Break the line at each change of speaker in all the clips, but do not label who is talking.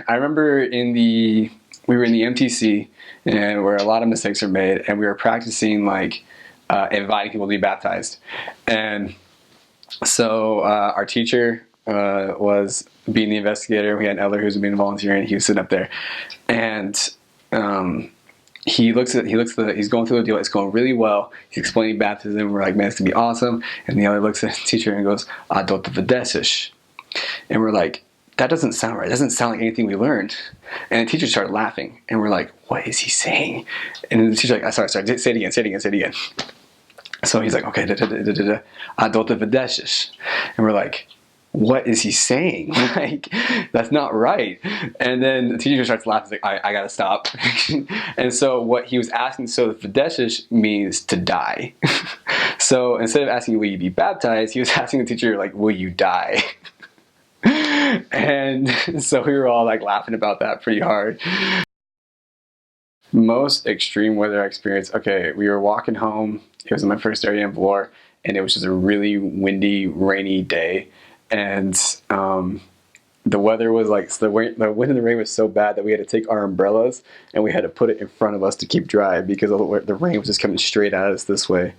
I remember we were in the MTC, and where a lot of mistakes are made, and we were practicing like inviting people to be baptized. And so our teacher was being the investigator. We had Eller who's been volunteering. He was sitting up there, and he's going through the deal. It's going really well. He's explaining baptism. We're like, man, it's gonna be awesome. And the other looks at the teacher and goes, "Adot v'deshish," and we're like, that doesn't sound right. It doesn't sound like anything we learned. And the teacher started laughing, and we're like, what is he saying? And then the teacher's like, sorry, say it again. So he's like, okay, adot v'deshish, and we're like, what is he saying? Like, that's not right. And then the teacher starts laughing. He's like, I gotta stop. And so what he was asking, so the Videshish means to die. So instead of asking, will you be baptized? He was asking the teacher, like, will you die? And so we were all like laughing about that pretty hard. Most extreme weather I experienced. Okay, we were walking home. It was in my first area in Vlore, and it was just a really windy, rainy day. And the weather was like, so the wind and the rain was so bad that we had to take our umbrellas and we had to put it in front of us to keep dry because the rain was just coming straight at us this way.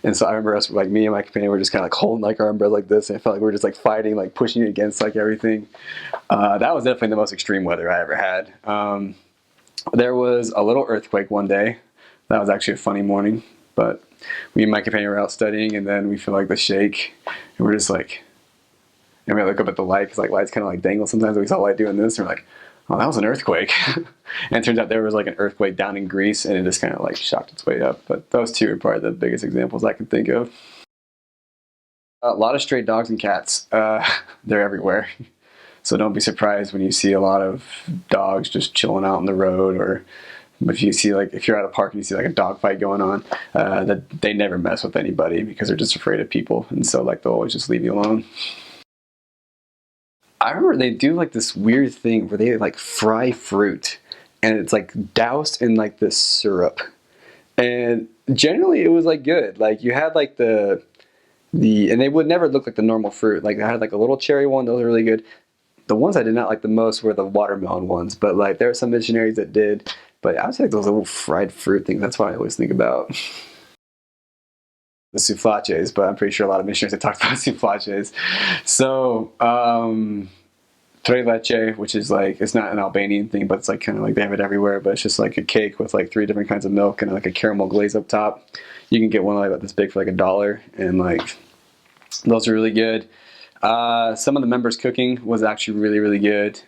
And so I remember us, like me and my companion, were just kind of like holding like our umbrella like this, and it felt like we were just like fighting, like pushing it against like everything. That was definitely the most extreme weather I ever had. There was a little earthquake one day. That was actually a funny morning, but me and my companion were out studying, and then we feel like the shake, and we're just like, and we look up at the light because like lights kind of like dangle sometimes. And we saw light doing this, and we're like, "Oh, that was an earthquake." And it turns out there was like an earthquake down in Greece, and it just kind of like shocked its way up. But those two are probably the biggest examples I can think of. A lot of stray dogs and cats. They're everywhere, so don't be surprised when you see a lot of dogs just chilling out on the road, or if you see like if you're at a park and you see like a dog fight going on, that they never mess with anybody because they're just afraid of people, and so like they'll always just leave you alone. I remember they do like this weird thing where they like fry fruit, and it's like doused in like this syrup. And generally it was like good. Like you had like and they would never look like the normal fruit. Like I had like a little cherry one, those are really good. The ones I did not like the most were the watermelon ones, but like there are some missionaries that did. But I would say like those little fried fruit things, that's what I always think about. The souflaches, but I'm pretty sure a lot of missionaries have talked about souflaches. So tres leche, which is like, it's not an Albanian thing, but it's like kind of like they have it everywhere, but it's just like a cake with like 3 different kinds of milk and like a caramel glaze up top. You can get one like about this big for like $1, and like those are really good. Some of the members' cooking was actually really, really good.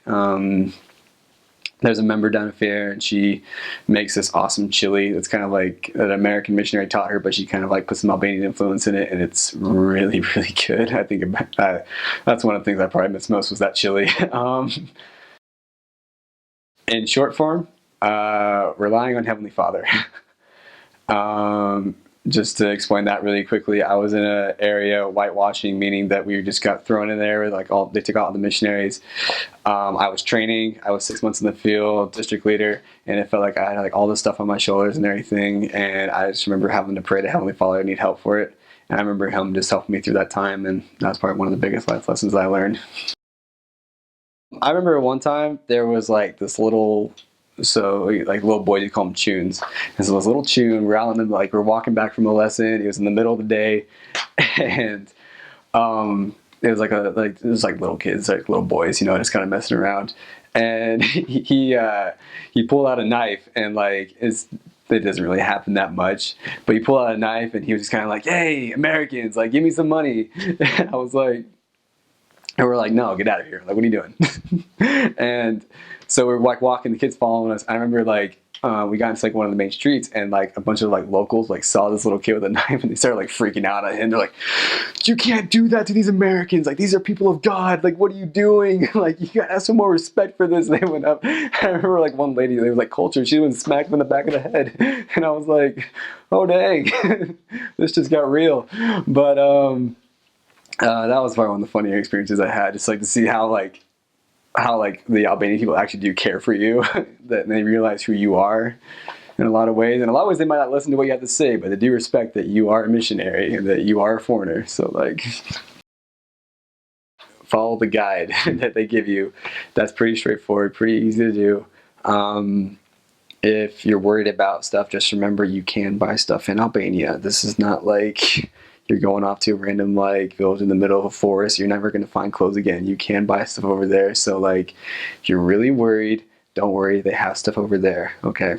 There's a member down here, and she makes this awesome chili. It's kind of like an American missionary taught her, but she kind of like puts some Albanian influence in it, and it's really, really good. I think that's one of the things I probably miss most was that chili. In short form, relying on Heavenly Father. Um, just to explain that really quickly, I was in an area whitewashing, meaning that we just got thrown in there. Like they took out all the missionaries. I was training. I was 6 months in the field, district leader, and it felt like I had like all this stuff on my shoulders and everything. And I just remember having to pray to Heavenly Father, I need help for it. And I remember Him just helping me through that time, and that's probably one of the biggest life lessons I learned. I remember one time there was like this little, so like little boys, you call them tunes. And so this little tune, we're out in the, like we're walking back from the lesson. It was in the middle of the day, and it was it was like little kids, like little boys, just kind of messing around. And he pulled out a knife, and like it doesn't really happen that much, but he pulled out a knife, and he was just kind of like, "Hey, Americans, like give me some money." And I was like. And we're like, no, get out of here. Like, what are you doing? And so we're like walking, the kids following us. I remember like, we got into like one of the main streets, and like a bunch of like locals like saw this little kid with a knife, and they started like freaking out at him. They're like, you can't do that to these Americans. Like, these are people of God. Like, what are you doing? Like, you gotta have some more respect for this. And they went up. I remember like one lady, they was like culture. She went and smacked him in the back of the head. And I was like, oh dang, this just got real. But, that was probably one of the funnier experiences I had, just like to see how the Albanian people actually do care for you, that they realize who you are in a lot of ways. In a lot of ways, they might not listen to what you have to say, but they do respect that you are a missionary and that you are a foreigner. So like, follow the guide that they give you. That's pretty straightforward, pretty easy to do. If you're worried about stuff, just remember you can buy stuff in Albania. This is not like you're going off to a random like village in the middle of a forest. You're never going to find clothes again. You can buy stuff over there. So like, if you're really worried, don't worry. They have stuff over there. Okay.